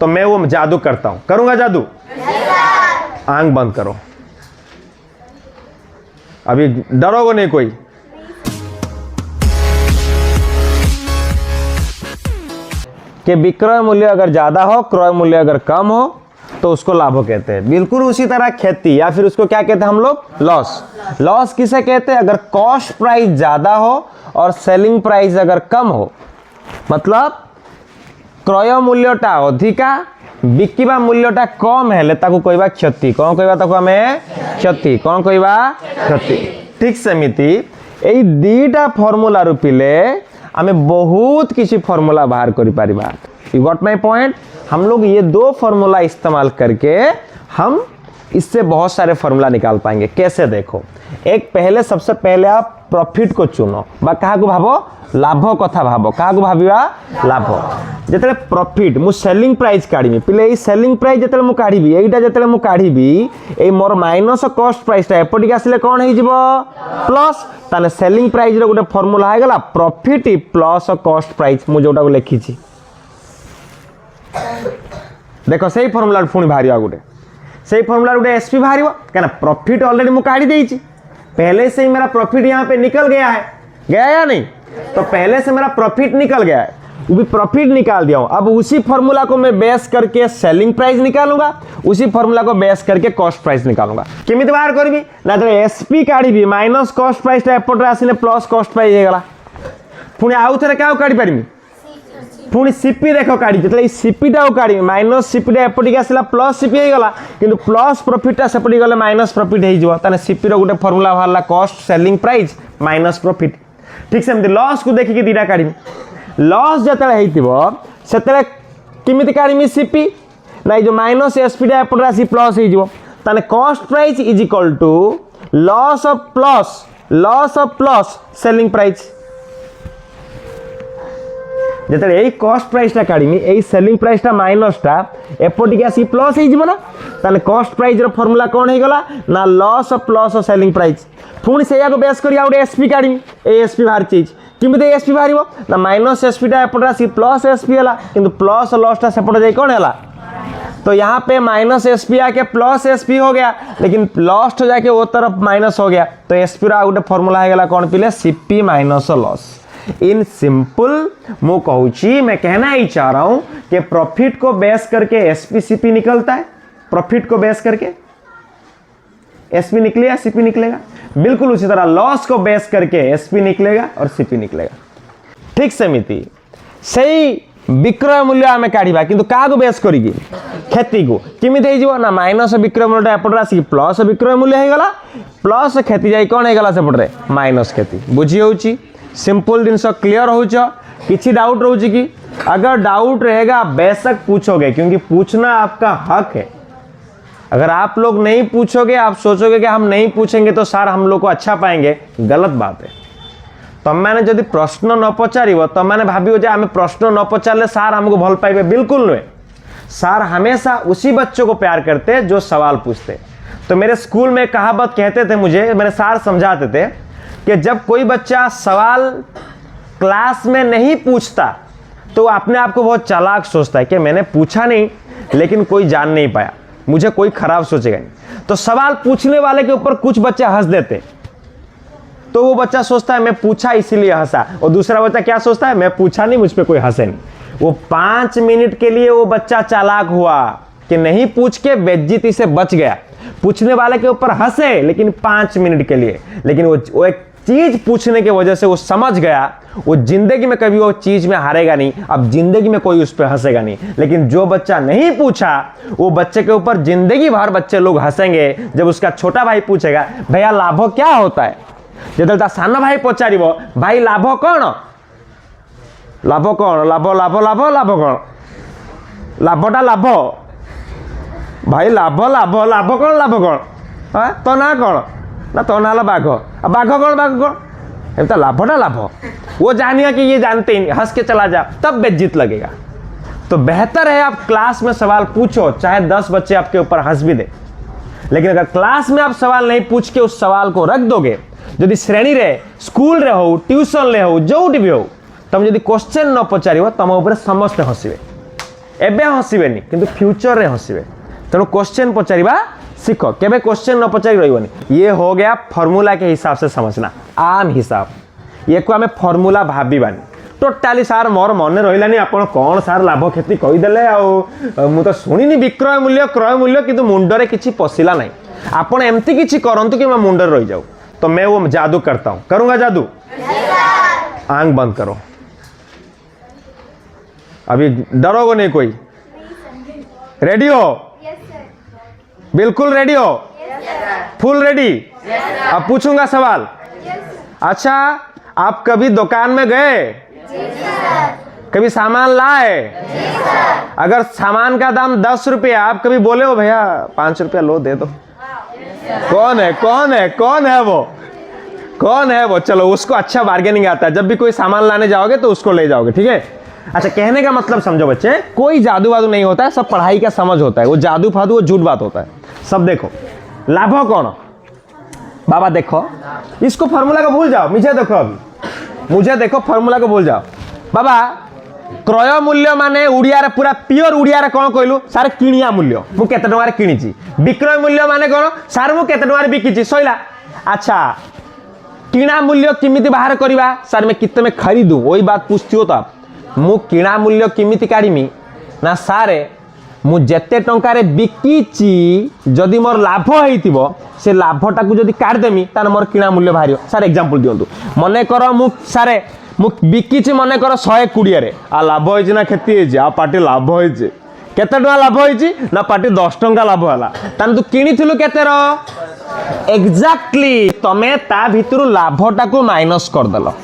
तो मैं वो जादू करता हूं, करूंगा जादू। आंख बंद करो, अभी डरोगे नहीं कोई। कि विक्रय मूल्य अगर ज्यादा हो, क्रय मूल्य अगर कम हो तो उसको लाभ कहते हैं। बिल्कुल उसी तरह खेती या फिर उसको क्या कहते हैं हम लोग, लॉस। लॉस किसे कहते हैं? अगर कॉस्ट प्राइस ज्यादा हो और सेलिंग प्राइस अगर कम हो, मतलब क्रय मूल्यटा अधिका बिकिबा मूल्यटा कम है ताकू कहबा क्षति। कौन कहबा ताकू हमें क्षति। कौन कहबा क्षति। ठीक सेमिति एई दीटा फॉर्मूला रु पिले हमें बहुत किसी फॉर्मूला बाहर करि परिबा। You got my point. हम लोग ये दो फॉर्मूला इस्तेमाल करके हम इससे बहुत सारे फॉर्मूला निकाल पाएंगे। कैसे देखो, एक पहले सबसे पहले आप प्रॉफिट को चुनो बा कहा को भाबो, लाभ कथा भाबो। कहा को भाबिबा, लाभ। जेतले प्रॉफिट मु सेलिंग प्राइस काढिबी, पिले ई सेलिंग प्राइस जेतले मु काढिबी, एइटा जेतले मु काढिबी, ए मोर माइनस कॉस्ट प्राइस ता एपटिक आसिले कोन हे जिवो, प्लस। ताने सेलिंग प्राइस रो गोटे फॉर्मूला है गला प्रॉफिट प्लस कॉस्ट प्राइस। मु जोटा को लिखिछि देखो, सेही फॉर्मूला पुणी बाहरिया गोटे, सेही फॉर्मूला गोटे एसपी बाहरियो। कहना प्रॉफिट ऑलरेडी मु काढी देइछि, पहले से ही मेरा प्रॉफिट यहाँ पे निकल गया है, गया या नहीं? तो पहले से मेरा प्रॉफिट निकल गया है, वो भी प्रॉफिट निकाल दिया हूं। अब उसी फॉर्मूला को मैं बेस करके सेलिंग प्राइस निकालूंगा, उसी फॉर्मूला को बेस करके कॉस्ट प्राइस निकालूंगा। केमिति बाहर करबी ना, तो एसपी काढिबी माइनस कॉस्ट प्राइस ता एपट आसिले प्लस कॉस्ट प्राइस हे गला। पुणी आउ थरे क्या काढी परमी, पुणी सीपी देखो काढी, जतले सीपी टा काढी माइनस सीपी टा एपट आसिला प्लस सीपी हे गला, किंतु प्लस प्रॉफिट टा सेपट गले माइनस प्रॉफिट हे जिवो। ताने सीपी रो गोटे फॉर्मूला बाहरला cost selling price minus profit. ठीक सेमति लॉस को देखि के दीटा काढी। लॉस जतले हेतिबो सेतले किमिति काढीमी सीपी ना, जो माइनस एसपी टा एपट आसी प्लस हे जिवो। ताने cost price is equal to loss of plus selling price. जेतले एई कॉस्ट प्राइस टा काढीमी, एई सेलिंग प्राइस टा माइनस टा एपटिक आसी प्लस हे जिवो ना, ताने कॉस्ट प्राइस रो फॉर्मूला कोन हे गला ना, loss of plus selling price. पुणी सेया को बेस करी आउट एसपी काढीमी, ए एसपी बाहर चीज किमिते एसपी बाहरिबो ना, माइनस एसपी टा एपट आसी प्लस एसपी हला, किंतु प्लस लॉस टा सेपट जाई कोन हला। तो यहाँ पे माइनस एसपी आके प्लस एसपी हो गया, लेकिन लॉस तो जाके वो तरफ माइनस हो गया। तो एसपी रो गोटे फॉर्मूला है गला कोन पिले, CP minus loss. In simple मु कहूची, मैं कहना ही चाह रहा हूं कि प्रॉफिट को बेस करके एसपी सीपी निकलता है, प्रॉफिट को बेस करके एसपी निकलेगा सीपी निकलेगा। बिल्कुल उसी तरह लॉस को बेस करके एसपी निकलेगा और सीपी निकलेगा। ठीक सेमिति सही विक्रय मूल्य आमे काढिबा, किंतु का को बेस करिगी, खेती को किमिते हे जिवो ना, माइनस विक्रय मूल्य एपट आसी प्लस विक्रय मूल्य हे गला, प्लस खेती जाई कोन हे गला सेपटरे माइनस खेती। बुझी होउची सिंपल जिनस क्लियर होउछ, किछि डाउट रहउची कि? अगर डाउट रहेगा बेशक पूछोगे, क्योंकि पूछना आपका हक है। अगर आप लोग नहीं पूछोगे, आप सोचोगे कि हम नहीं पूछेंगे तो सर हम लोग को अच्छा पाएंगे, गलत बात है। तम मैंने जदि प्रश्न न पचारिबो तम मैंने भाबियो जे आमे प्रश्न न पचारले सर हमको भल पाइबे, बिल्कुल नहीं। सर हमेशा उसी बच्चों को प्यार करते हैं जो सवाल पूछते। तो मेरे स्कूल में कहावत कहते थे मुझे, मेरे सर समझाते थे कि जब कोई बच्चा सवाल क्लास में नहीं पूछता तो अपने आप को बहुत चालाक सोचता है कि मैंने पूछा नहीं लेकिन कोई जान नहीं पाया, मुझे कोई खराब सोचेगा नहीं। तो सवाल पूछने वाले के ऊपर कुछ बच्चे हंस देते, तो वो बच्चा सोचता है मैं पूछा इसीलिए हंसा, और दूसरा बच्चा क्या सोचता है, मैं पूछा नहीं मुझ पे कोई हंसे नहीं। वो 5 मिनट के लिए वो बच्चा चालाक हुआ कि नहीं पूछ के बेइज्जती से बच गया। पूछने वाले के ऊपर हंसे लेकिन 5 मिनट के लिए, लेकिन वो एक चीज पूछने की वजह से वो समझ गया, वो जिंदगी में कभी वो चीज में हारेगा नहीं, अब जिंदगी में कोई उस पर हंसेगा नहीं। लेकिन जो बच्चा नहीं पूछा वो बच्चे के ऊपर जिंदगी भर बच्चे लोग हंसेंगे। जब उसका छोटा भाई पूछेगा भैया लाभ क्या होता है, जब साना भाई पचारिबो भाई लाभ कौन, लाभ कौन, लाभ लाभ लाभ लाभ कौन, लाभटा लाभ भाई लाभ लाभ लाभ कौन, लाभ कौन, तो ना कौन ना, तो ना बाघ, बाघ कौन, बाघ कौन, तो लाभटा लाभ। वो जानिए कि ये जानते ही, हंस के चला जा, तब बेइज्जत लगेगा। तो बेहतर है आप क्लास में सवाल पूछो, चाहे 10 बच्चे आपके ऊपर हंस भी दे, लेकिन अगर क्लास में आप सवाल नहीं पूछ के उस सवाल को रख दोगे, यदि श्रेणी रे स्कूल रे हो ट्यूशन रे हो जोटी भी हो, तुम यदि क्वेश्चन न पचारिबो तुम ऊपर समस्त हंसबे। एबे हसबेनि किंतु फ्यूचर रे हसबे तेणु क्वेश्चन पचारिबा सीख केबे क्वेश्चन न पचारि रहिबनी ये हो गया फॉर्मूला के हिसाब से समझना आम हिसाब ये को आमे फॉर्मूला भाबिबानी टोटाली सार मोर मन रहिलानी आपण कोन सार लाभ क्षति कहि देले आ मु तो सुनिनी विक्रय मूल्य क्रय मूल्य किंतु मुंडरे किछि पसिला नाही आपण एमती किछि करंतु कि मैं मुंडर रहि जाऊ तो मैं वो जादू करता हूं करूंगा जादू आंख बंद करो अभी डरोगे नहीं कोई रेडी हो बिल्कुल रेडी हो फुल रेडी अब पूछूंगा सवाल अच्छा आप कभी दुकान में गए कभी सामान लाए अगर सामान का दाम 10 रुपया आप कभी बोले हो भैया 5 रुपया लो दे दो कौन है वो चलो उसको अच्छा बार्गेनिंग आता है जब भी कोई सामान लाने जाओगे तो उसको ले जाओगे ठीक है अच्छा कहने का मतलब समझो बच्चे कोई जादू वादू नहीं होता है सब पढ़ाई का समझ होता है वो जादू फादू वो झूठ बात होता है सब देखो लाभ कौन बाबा देखो इसको फार्मूला को भूल जाओ मुझे देखो फार्मूला को भूल जाओ बाबा क्रय मूल्य माने उड़िया रे पूरा प्योर उड़िया रे कौन कहलु सार किणिया मूल्य मु केते टंका रे किणीची विक्रय मूल्य माने कौन सार मु केते टंका रे बिकिची सइला अच्छा किणा मूल्य किमिति बाहर करवा सार मैं कितने में खरीदूं वही बात पूछती हो तो आप मु किणा मूल्य किमिति काढिमी ना सारे मु जेते टंका रे बिकिची जदि मोर लाभ हेतिबो से लाभटा को जदि काट देमी तान मोर किणा मूल्य बाहरियो सार एग्जांपल दियंतु मने करो मु सारे मु बिकिची मने करो 120 रे आ लाभ होइछि ना क्षति होइछि आ पार्टी लाभ होइछि केते टंका लाभ होइछि ना पार्टी 10 टंका लाभ होला तान तू किनिथिलु केते रो एग्जैक्टली तमे ता भितरु लाभटा को माइनस कर देलो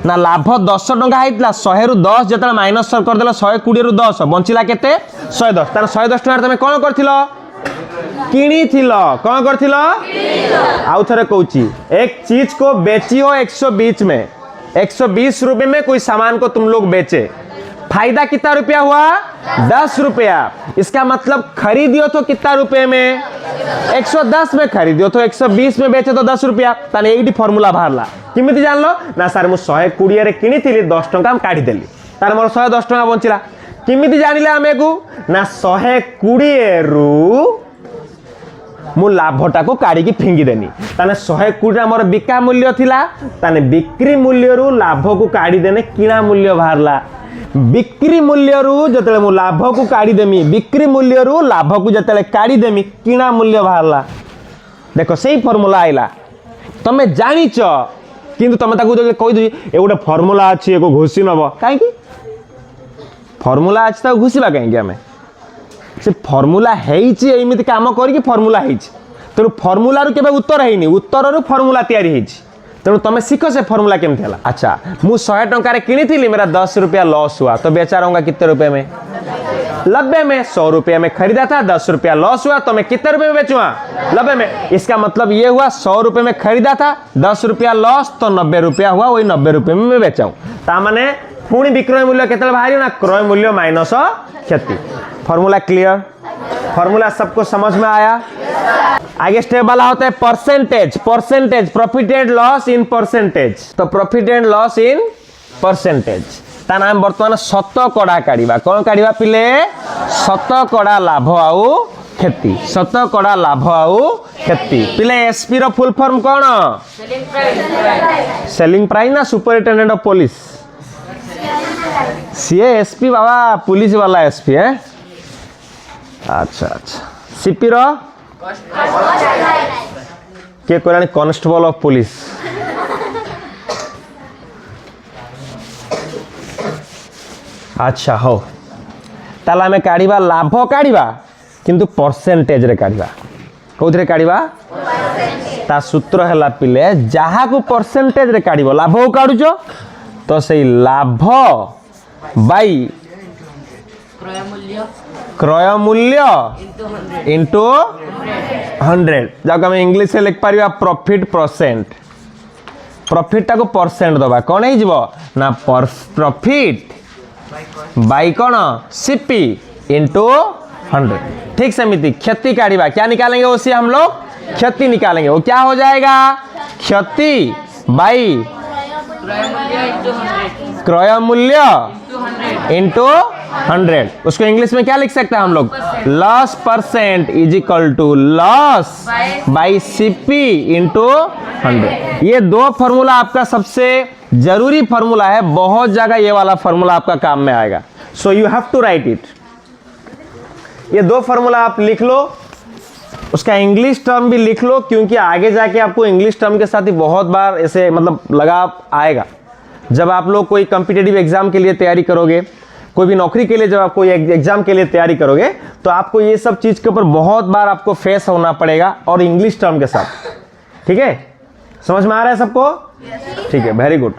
ना लाभ 10 टंका होइतला 100 रु 10 जतला माइनस कर देलो 120 रु 10 बंचिला केते 110 तान 110 टंका तमे कोन करथिलो किनिथिलो कोन करथिलो आउ थरे कहूची एक चीज को बेची हो 120 में 120 रुपए में कोई सामान को तुम लोग बेचे फायदा कितना रुपया हुआ 10 रुपया इसका मतलब खरीदियो तो कितना रुपए में 110 में खरीदियो तो 120 में बेचे तो 10 रुपया ताने एडी फार्मूला बाहरला किमिति जानलो ना सर मु 120 रे किनिथिली 10 टंका हम काढी देली तार मोर 110 टंका बंचिला किमिति जानिले हमें को ना 120 रु मु लाभटा को काढ़ी फिंगी देनी ताने 120 मोर बिका मूल्य थिला ताने बिक्री मूल्य रु लाभ को काढ़ी देने किणा मूल्य बाहरला बिक्री मूल्य रु जतले मु लाभ को काढ़ी देमी बिक्री मूल्य रु लाभ को जतले काढ़ी देमी किणा मूल्य बाहरला देखो सेही फार्मूला आइला तमे जानिच किंतु तमे ताकू जले कहि दि ए गोटे फार्मूला अछि एको घोषी नबो काहे कि फार्मूला अछि ता घोषीबा काहे कि हमें से फार्मूला हेइछि एमिति काम करी कि फार्मूला हेइछि तेणु फार्मूला रु केबे उत्तर हेइनी उत्तर रु फार्मूला तयारी हेइछि तेणु तमे सीखो से फार्मूला केमथि हला अच्छा मु 100 टंका रे किनिथिली मेरा 10 रुपया लॉस हुआ तो बेचा रहूंगा कितने रुपए में 90 में 100 रुपया में खरीदा था 10 रुपया लॉस हुआ तो मैं कितने रुपए में बेचूंगा 90 में इसका मतलब ये हुआ 100 रुपए में खरीदा था 10 रुपया लॉस तो 90 रुपया हुआ वही 90 रुपए में मैं बेचाऊं ता माने पुणी विक्रय मूल्य केतले बाहरी ना क्रय मूल्य माइनस क्षति फार्मूला क्लियर फार्मूला सबको समझ में आया आगे स्टेप वाला होता है percentage profit and loss in percentage तो profit and loss in percentage ता नाम वर्तमान शतकड़ा काढ़िबा कोन काढ़िबा पिले शतकड़ा लाभ आउ क्षति शतकड़ा लाभ आउ क्षति पिले एसपी रो फुल फॉर्म कोन सेलिंग प्राइस ना superintendent of police CA SP Baba police वाला एसपी है अच्छा सीपी रो के कोरानी कांस्टेबल ऑफ पुलिस अच्छा हो ताला में काढ़िबा लाभ काढ़िबा किंतु परसेंटेज रे काढ़िबा कोथरे काढ़िबा ता सूत्र हैला पिले जहा को परसेंटेज रे काढ़िबो लाभ काढुचो तो सही लाभ बाई क्रय मूल्य इंटू 100 जब हम इंग्लिश से लिख पारिबा प्रॉफिट परसेंट प्रॉफिट टा को परसेंट दबा कोन हे जिवो ना profit by cone CP into 100 ठीक समिति क्षति काढ़िबा क्या निकालेंगे उसी हम लोग क्षति निकालेंगे वो क्या हो जाएगा क्षति बाई क्रय मूल्य इंटू 100। उसको इंग्लिश में क्या लिख सकते हैं हम लोग? Loss percent is equal to loss by CP into 100। ये दो फॉर्मूला आपका सबसे जरूरी फॉर्मूला है, बहुत जगह ये वाला फॉर्मूला आपका काम में आएगा। So you have to write it. ये दो फॉर्मूला आप लिख लो, उसका इंग्लिश टर्म भी लिख लो, क्योंकि आगे जाके आपको इंग्लिश टर्म के साथ ही बहुत बार ऐसे मतलब लगाव आएगा। जब आप लोग कोई कॉम्पिटिटिव एग्जाम के लिए तैयारी करोगे, कोई भी नौकरी के लिए जब आप कोई एग्जाम के लिए तैयारी करोगे, तो आपको ये सब चीज के ऊपर बहुत बार आपको फेस होना पड़ेगा, और इंग्लिश टर्म के साथ। ठीक है, समझ में आ रहा है सबको? ठीक है, वेरी गुड।